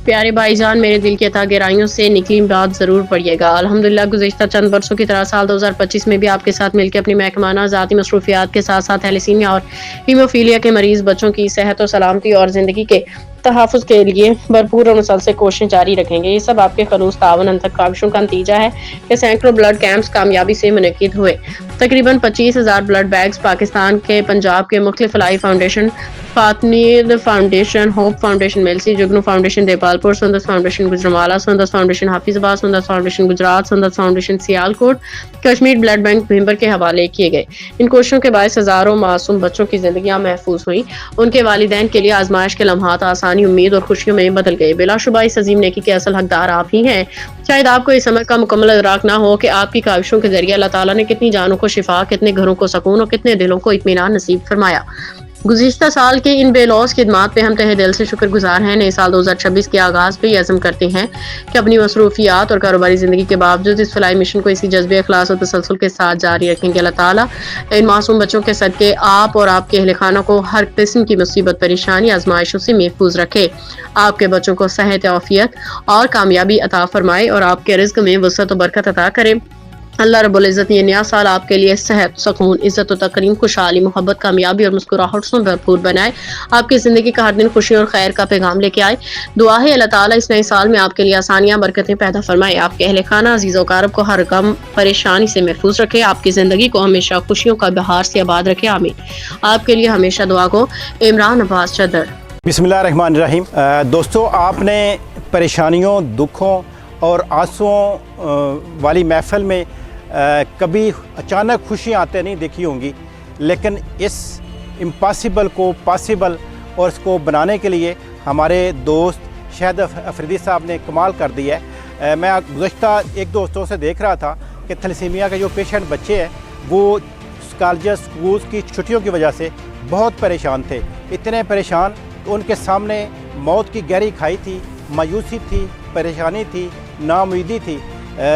پیارے بھائی جان، میرے دل کی عطا گہرائیوں سے نکلی بات ضرور پڑھیے گا۔ الحمدللہ گزشتہ چند برسوں کی طرح سال 2025 میں بھی آپ کے ساتھ مل کے اپنی محکمانہ ذاتی مصروفیات کے ساتھ ساتھ تھیلیسیمیا اور ہیموفیلیا کے مریض بچوں کی صحت و سلامتی اور زندگی کے تحفظ کے لیے بھرپور اور مسلسل کوششیں جاری رکھیں گے۔ یہ سب آپ کے خلوص تعاون انتھک کاوشوں کا نتیجہ ہے کہ سینکڑوں بلڈ کیمپس کامیابی سے منعقد ہوئے۔ تقریباً 25,000 بلڈ بینکس پاکستان کے پنجاب کے مختلف فلاحی foundation, Fatimid foundation, hope foundation Mailsi, Jugnu foundation Depalpur, Sundus foundation Gujranwala, سندس فاؤنڈیشن حافظ آباد، سندس foundation Gujrat, Sundus foundation Sialkot, Kashmir blood bank Bhimber کے حوالے کیے گئے۔ ان کوششوں کے باعث ہزاروں معصوم بچوں کی زندگیاں محفوظ ہوئیں۔ ان کے والدین کے لیے آزمائش کے لمحات آسانی، امید اور خوشیوں میں بدل گئے۔ بلا شبہ اس عظیم نیکی کے اصل حقدار آپ ہی ہیں۔ شاید آپ کو اس عمل کا مکمل ادراک نہ ہو کہ آپ کی کاوشوں کے ذریعے اللہ تعالیٰ نے کتنی جانوں کو شفا، کتنے گھروں کو سکون اور کتنے دلوں کو اطمینان نصیب فرمایا۔ گزشتہ سال کے ان بے لوث خدمات پہ ہم تہہ دل سے شکر گزار ہیں۔ نئے سال 2026 کے آغاز پہ یہ عزم کرتے ہیں کہ اپنی مصروفیات اور کاروباری زندگی کے باوجود اس فلاحی مشن کو اسی جذبے، اخلاص اور تسلسل کے ساتھ جاری رکھیں گے۔ اللہ تعالیٰ ان معصوم بچوں کے صدقے آپ اور آپ کے اہل خانہ کو ہر قسم کی مصیبت، پریشانی، آزمائشوں سے محفوظ رکھے۔ آپ کے بچوں کو صحت، عافیت اور کامیابی عطا فرمائے اور آپ کے رزق میں وسعت و برکت عطا کرے۔ اللہ رب العزت یہ نیا سال آپ کے لیے صحت، سکون، عزت و تکریم، خوشحالی، محبت، کامیابی اور مسکراہٹ سے بھرپور بنائے۔ آپ کی زندگی کا ہر دن خوشی اور خیر کا پیغام لے کے آئے۔ دعا ہے اللہ تعالیٰ اس نئے سال میں آپ کے لیے آسانیاں، برکتیں پیدا فرمائے۔ آپ کے اہل خانہ، عزیز و اقارب کو ہر غم، پریشانی سے محفوظ رکھے۔ آپ کی زندگی کو ہمیشہ خوشیوں کا بہار سے آباد رکھے۔ آمین۔ آپ کے لیے ہمیشہ دعا گو عمران عباس چدر۔ بسم اللہ الرحمن الرحیم۔ دوستو، آپ نے پریشانیوں، دکھوں اور آنسوؤں والی محفل میں کبھی اچانک خوشیاں آتے نہیں دیکھی ہوں گی، لیکن اس امپاسبل کو پاسبل اور اس کو بنانے کے لیے ہمارے دوست شاہد افریدی صاحب نے کمال کر دیا ہے۔ میں گزشتہ ایک دو ہفتوں سے دیکھ رہا تھا کہ تھیلیسیمیا کے جو پیشنٹ بچے ہیں وہ کالجز، سکولز کی چھٹیوں کی وجہ سے بہت پریشان تھے۔ اتنے پریشان کہ ان کے سامنے موت کی گہری کھائی تھی، مایوسی تھی، پریشانی تھی، ناامیدی تھی،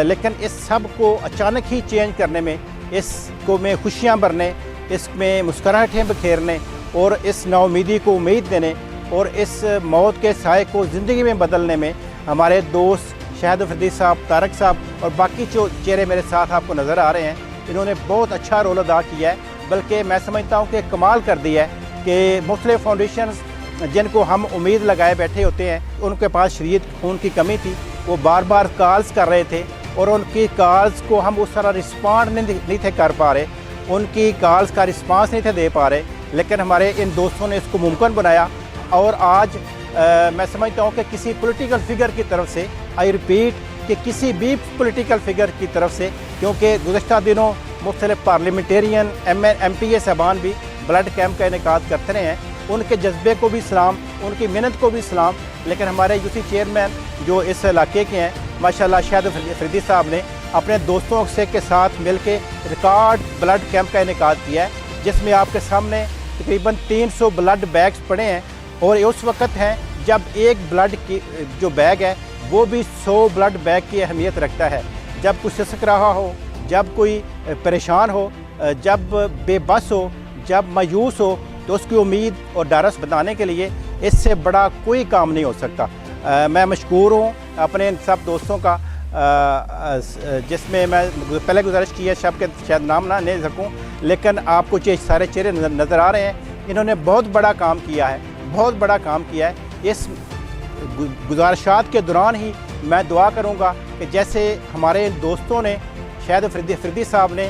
لیکن اس سب کو اچانک ہی چینج کرنے میں، اس کو میں خوشیاں بھرنے، اس میں مسکراہٹیں بکھیرنے اور اس ناامیدی کو امید دینے اور اس موت کے سائے کو زندگی میں بدلنے میں ہمارے دوست شاہد افریدی صاحب، طارق صاحب اور باقی جو چہرے میرے ساتھ آپ کو نظر آ رہے ہیں، انہوں نے بہت اچھا رول ادا کیا ہے، بلکہ میں سمجھتا ہوں کہ کمال کر دیا ہے کہ مختلف فاؤنڈیشنز جن کو ہم امید لگائے بیٹھے ہوتے ہیں، ان کے پاس شدید خون کی کمی تھی، وہ بار بار کالز کر رہے تھے اور ان کی کالز کو ہم اس طرح رسپانڈ نہیں تھے کر پا رہے، ان کی کالز کا رسپانس نہیں تھے دے پا رہے، لیکن ہمارے ان دوستوں نے اس کو ممکن بنایا۔ اور آج میں سمجھتا ہوں کہ کسی پولیٹیکل فگر کی طرف سے، آئی ریپیٹ کہ کسی بھی پولیٹیکل فگر کی طرف سے، کیونکہ گزشتہ دنوں مختلف پارلیمنٹیرین، ایم پی اے صاحبان بھی بلڈ کیمپ کا انعقاد کرتے رہے ہیں، ان کے جذبے کو بھی سلام، ان کی محنت کو بھی سلام، لیکن ہمارے یو سی چیئرمین جو اس علاقے کے ہیں ماشاءاللہ شاہد افریدی صاحب نے اپنے دوستوں سے کے ساتھ مل کے ریکارڈ بلڈ کیمپ کا انعقاد کیا ہے، جس میں آپ کے سامنے تقریباً 300 بلڈ بیگز پڑے ہیں، اور اس وقت ہیں جب ایک بلڈ کی جو بیگ ہے وہ بھی 100 بلڈ بیگ کی اہمیت رکھتا ہے۔ جب کوئی سسک رہا ہو، جب کوئی پریشان ہو، جب بے بس ہو، جب مایوس ہو، تو اس کی امید اور ڈھارس بتانے کے لیے اس سے بڑا کوئی کام نہیں ہو سکتا۔ میں مشکور ہوں اپنے ان سب دوستوں کا، جس میں میں پہلے گزارش کی ہے، سب کے شاید نام نہ لے سکوں، لیکن آپ کو سارے چہرے نظر آ رہے ہیں۔ انہوں نے بہت بڑا کام کیا ہے، بہت بڑا کام کیا ہے۔ اس گزارشات کے دوران ہی میں دعا کروں گا کہ جیسے ہمارے دوستوں نے، شاہد افریدی صاحب نے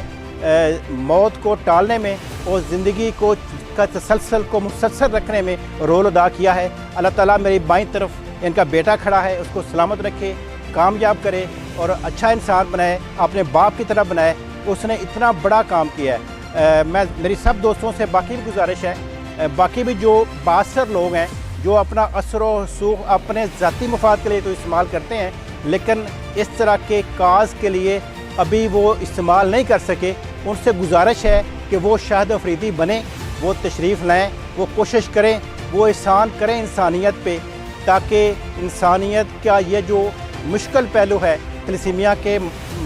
موت کو ٹالنے میں اور زندگی کو کا تسلسل کو مسلسل رکھنے میں رول ادا کیا ہے، اللہ تعالیٰ میری بائیں طرف ان کا بیٹا کھڑا ہے، اس کو سلامت رکھے، کامیاب کرے اور اچھا انسان بنائے، اپنے باپ کی طرح بنائے۔ اس نے اتنا بڑا کام کیا ہے۔ میری سب دوستوں سے باقی بھی گزارش ہے، باقی بھی جو بااثر لوگ ہیں، جو اپنا اثر و رسوخ اپنے ذاتی مفاد کے لیے تو استعمال کرتے ہیں، لیکن اس طرح کے کاز کے لیے ابھی وہ استعمال نہیں کر سکے، ان سے گزارش ہے کہ وہ شاہد افریدی بنیں، وہ تشریف لائیں، وہ کوشش کریں، وہ احسان کریں انسانیت پہ، تاکہ انسانیت کا یہ جو مشکل پہلو ہے، تھیلیسیمیا کے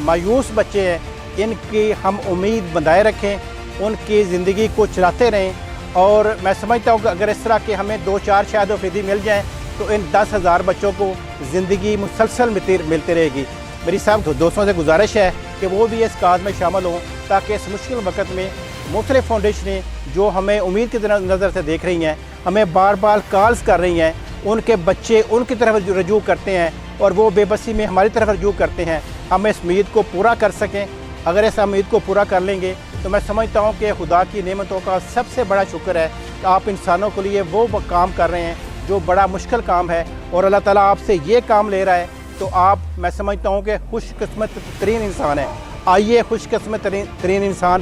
مایوس بچے ہیں، ان کی ہم امید بندائے رکھیں، ان کی زندگی کو چلاتے رہیں۔ اور میں سمجھتا ہوں کہ اگر اس طرح کے ہمیں 2-4 شاہد افریدی مل جائیں تو ان 10,000 بچوں کو زندگی مسلسل ملتی رہے گی۔ میری سب دوستوں سے گزارش ہے کہ وہ بھی اس کاز میں شامل ہوں تاکہ اس مشکل وقت میں مختلف فاؤنڈیشنیں جو ہمیں امید کی نظر سے دیکھ رہی ہیں، ہمیں بار بار کالز کر رہی ہیں، ان کے بچے ان کی طرف رجوع کرتے ہیں اور وہ بے بسی میں ہماری طرف رجوع کرتے ہیں، ہم اس امید کو پورا کر سکیں۔ اگر اس امید کو پورا کر لیں گے تو میں سمجھتا ہوں کہ خدا کی نعمتوں کا سب سے بڑا شکر ہے کہ آپ انسانوں کے لیے وہ کام کر رہے ہیں جو بڑا مشکل کام ہے، اور اللہ تعالیٰ آپ سے یہ کام لے رہا ہے تو آپ میں سمجھتا ہوں کہ خوش قسمت ترین انسان ہیں۔ آئیے خوش قسمت ترین انسان